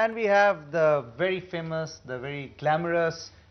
and we have the very famous, the very glamorous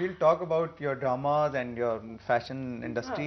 We'll talk about your dramas and your fashion industry,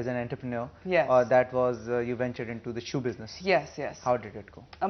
as an entrepreneur. Yes. Or that was you ventured into the shoe business. Yes. How did it go?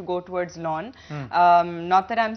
to go towards lawn. Not that I'm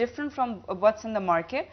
different from what's in the market.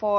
for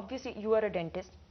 obviously you are a dentist,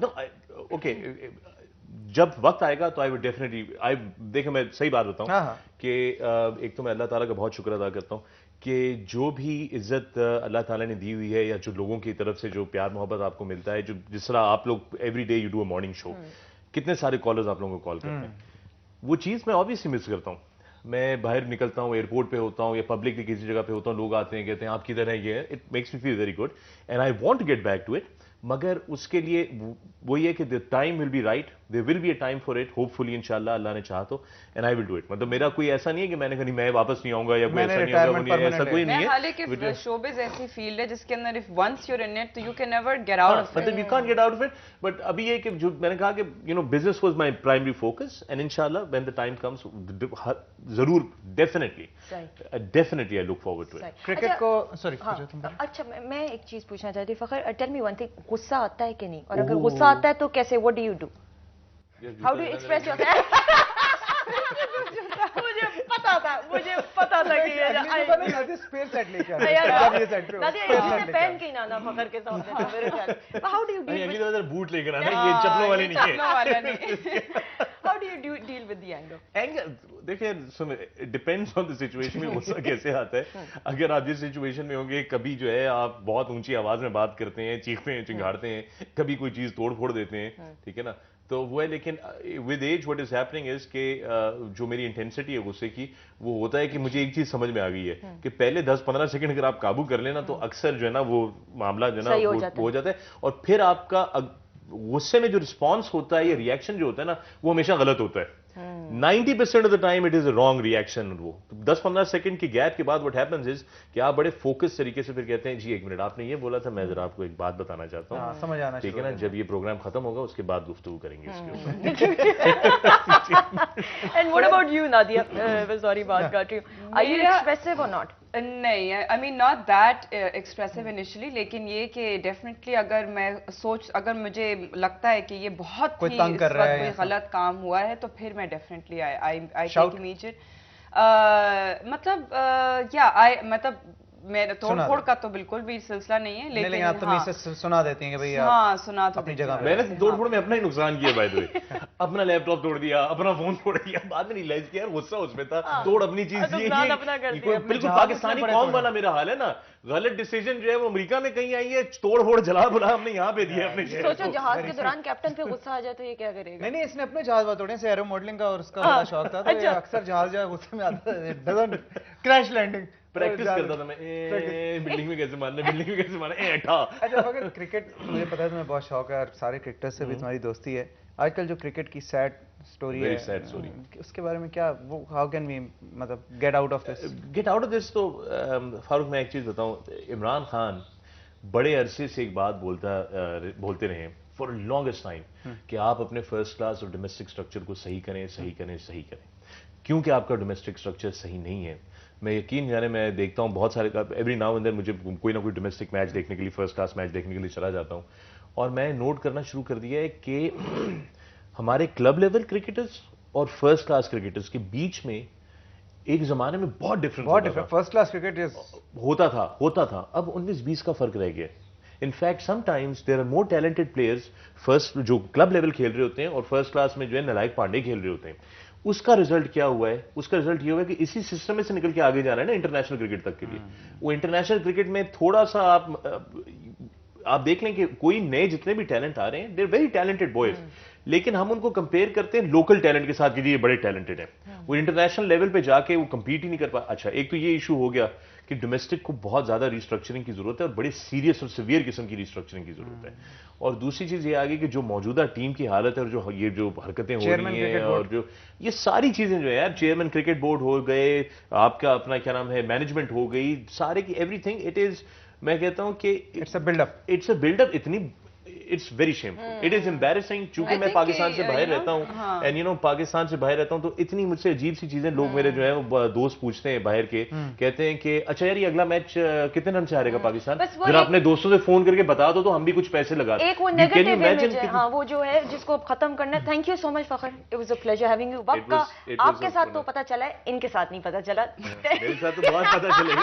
No, okay. جب وقت آئے گا تو I would definitely دیکھیں میں صحیح بات بتاؤں کہ ایک تو میں اللہ تعالیٰ کا بہت شکر ادا کرتا ہوں کہ جو بھی عزت اللہ تعالیٰ نے دی ہوئی ہے یا جو لوگوں کی طرف سے جو پیار محبت آپ کو ملتا ہے, جو جس طرح آپ لوگ every day you do a morning show, کتنے سارے کالرز آپ لوگوں کو کال کرتے ہیں, وہ چیز میں آبویسلی مس کرتا ہوں. میں باہر نکلتا ہوں, ایئرپورٹ پہ ہوتا ہوں یا پبلکلی کسی جگہ پہ ہوتا ہوں, لوگ آتے ہیں کہتے ہیں آپ کدھر ہیں, یہ it makes me feel very good and I want to get back to it. مگر اس کے لیے وہی ہے کہ the time will be right, there will be a time for it, hopefully انشاءاللہ اللہ نے چاہا تو, and I will do it. مطلب میرا کوئی ایسا نہیں ہے کہ میں نے کہا میں واپس نہیں آؤں گا یا کوئی ایسا نہیں ہوگا, ایسا کوئی نہیں ہے. حالانکہ شوبز ایسی فیلڈ ہے جس کے اندر if once you're in it تو you can never get out of it. مطلب you can't get out of it. But ابھی یہ کہ جو میں نے کہا کہ business was my primary focus and انشاءاللہ when the time comes ضرور definitely I look forward to it. Cricket کو اچھا میں ایک چیز پوچھنا چاہتی ہوں فخر, tell me one thing, غصہ آتا ہے کہ نہیں, اور اگر غصہ آتا ہے تو کیسے, what do you do, how do you express yourself? مجھے پتا تھا کہ پہن کے نانا فخر کے سامنے, how do you deal with بوٹ لے کر آنا, یہ چپلوں والے نہیں ہے, how do you deal with the anger? دیکھیں ڈپینڈس آن دا سچویشن میں غصہ کیسے آتا ہے. اگر آپ جس سچویشن میں ہوں گے, کبھی جو ہے آپ بہت اونچی آواز میں بات کرتے ہیں, چیختے ہیں, چنگاڑتے ہیں, کبھی کوئی چیز توڑ پھوڑ دیتے ہیں, ٹھیک ہے نا, تو وہ ہے. لیکن with age what is happening is کہ جو میری انٹینسٹی ہے غصے کی, وہ ہوتا ہے کہ مجھے ایک چیز سمجھ میں آ گئی ہے کہ پہلے 10-15 سیکنڈ اگر آپ قابو کر لینا تو اکثر جو ہے نا وہ معاملہ جو ہے نا ہو جاتا ہے, اور پھر آپ کا غصے میں جو رسپانس ہوتا ہے یا ریئیکشن جو ہوتا ہے نا وہ ہمیشہ غلط ہوتا ہے. 90% of the time it is a wrong reaction. وہ 10-15 سیکنڈ کی گیپ کے بعد وٹ ہیپنز از کہ آپ بڑے فوکس طریقے سے پھر کہتے ہیں جی ایک منٹ آپ نے یہ بولا تھا, میں ذرا آپ کو ایک بات بتانا چاہتا ہوں, سمجھ آنا, ٹھیک ہے نا, جب یہ پروگرام ختم ہوگا اس کے بعد گفتگو کریں گے اس کے اوپر. And what about you, Nadia? Sorry, بات کاٹ رہی ہوں. Are you expressive or not? نہیں, I mean not that expressive initially, لیکن یہ کہ definitely اگر مجھے لگتا ہے کہ یہ بہت ہی اس وقت کوئی غلط کام ہوا ہے تو پھر میں definitely I take immediate مطلب مطلب میں توڑ پھوڑ کا تو بالکل بھی سلسلہ نہیں ہے, لیکن آپ تمیز سے سنا دیتی ہیں کہ بھئی سنا تو اپنی جگہ. میں نے توڑ پھوڑ میں اپنا ہی نقصان کیا بائی دی وے, اپنا لیپ ٹاپ توڑ دیا, اپنا فون توڑ دیا, بعد میں ریئلائز کیا غصہ اس میں تھا, توڑ اپنی چیز یہ بالکل پاکستانی قوم والا میرا حال ہے نا, غلط ڈیسیجن جو ہے وہ امریکہ میں کہیں آئی ہے, توڑ پھوڑ جلا بلا ہم نے یہاں پہ دیا اپنے. سوچو جہاز کے دوران کیپٹن پہ غصہ آ جائے تو یہ کیا کرے گا. نہیں اس نے اپنے جہاز بہت توڑے, ایرو ماڈلنگ کا اور اس کا بڑا شوق تھا, تو اکثر جہاز جو ہے غصے میں آتا ہے, کریش لینڈنگ پریکٹس کرتا تھا میں, بلڈنگ میں کیسے مارنا, بلڈنگ میں کیسے مارنا, اٹھا. اچھا اگر کرکٹ مجھے پتا ہے تمہیں بہت شوق ہے اور سارے کرکٹر سے بھی تمہاری دوستی ہے, آج کل جو کرکٹ کی سیڈ اسٹوری ہے اس کے بارے میں کیا, وہ ہاؤ کین وی مطلب گیٹ آؤٹ آف دس. تو فاروق میں ایک چیز بتاؤں, عمران خان بڑے عرصے سے ایک بات بولتے رہے فار لانگسٹ ٹائم کہ آپ اپنے فرسٹ کلاس اور ڈومیسٹک اسٹرکچر کو صحیح کریں. کیونکہ آپ کا ڈومیسٹک اسٹرکچر صحیح نہیں ہے. میں یقین جانے میں دیکھتا ہوں بہت سارے ایوری ناؤ اینڈ دین مجھے کوئی نہ کوئی ڈومیسٹک میچ دیکھنے کے لیے, فرسٹ کلاس میچ دیکھنے کے لیے چلا جاتا ہوں, اور میں نوٹ کرنا شروع کر دیا ہے کہ ہمارے کلب لیول کرکٹرز اور فرسٹ کلاس کرکٹرز کے بیچ میں ایک زمانے میں بہت ڈفرنس فرسٹ کلاس کرکٹ ہوتا تھا, اب 19-20 کا فرق رہ گیا. In fact sometimes there are more talented players first جو کلب لیول کھیل رہے ہوتے ہیں اور فرسٹ کلاس میں جو ہے نلائک پانڈے کھیل رہے ہوتے ہیں. اس کا رزلٹ کیا ہوا ہے, اس کا رزلٹ یہ ہوا ہے کہ اسی سسٹم میں سے نکل کے آگے جانا ہے نا انٹرنیشنل کرکٹ تک کے لیے. وہ انٹرنیشنل کرکٹ میں تھوڑا سا آپ دیکھ لیں کہ کوئی نئے جتنے بھی ٹیلنٹ آ رہے ہیں, they are very talented boys, لیکن ہم ان کو کمپیئر کرتے ہیں لوکل ٹیلنٹ کے ساتھ کہ جی یہ بڑے ٹیلنٹڈ ہیں. وہ انٹرنیشنل لیول پہ جا کے وہ کمپیٹ ہی نہیں کر پا. اچھا ایک تو یہ ایشو ہو گیا کہ ڈومیسٹک کو بہت زیادہ ریسٹرکچرنگ کی ضرورت ہے اور بڑی سیریس اور سیویئر قسم کی ریسٹرکچرنگ کی ضرورت ہے. اور دوسری چیز یہ آ گئی کہ جو موجودہ ٹیم کی حالت ہے اور یہ جو حرکتیں ہو رہی ہیں اور جو یہ ساری چیزیں جو ہے یار, چیئرمین کرکٹ بورڈ ہو گئے, آپ کا اپنا کیا نام ہے مینجمنٹ ہو گئی, سارے کی ایوری تھنگ اٹ از, میں کہتا ہوں کہ اٹس اے بلڈ اپ اتنی it's very shameful, it is embarrassing. چونکہ میں پاکستان سے باہر رہتا ہوں اینڈ یو نو پاکستان سے باہر رہتا ہوں تو اتنی مجھ سے عجیب سی چیزیں لوگ میرے جو ہے دوست پوچھتے ہیں باہر کے, کہتے ہیں کہ اچھا یار یہ اگلا میچ کتنے رن سے ہارے گا پاکستان, ذرا اپنے دوستوں سے فون کر کے بتا دو تو ہم بھی کچھ پیسے لگا دیں. ایک وہ نیگیٹو امیج ہے, ہاں وہ جو ہے جس کو ختم کرنا ہے. تھینک یو سو مچ فخر, it was a pleasure having you. وقت کا آپ کے ساتھ تو پتہ چلا ہے, ان کے ساتھ نہیں پتہ چلا. میرے ساتھ تو بہت پتہ چلے گا.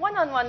1-on-1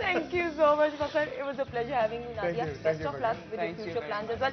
Thank you so much, Fakhar. It was a pleasure having you, Nadia. Best of luck with your future plans as well.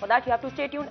For that you have to stay tuned,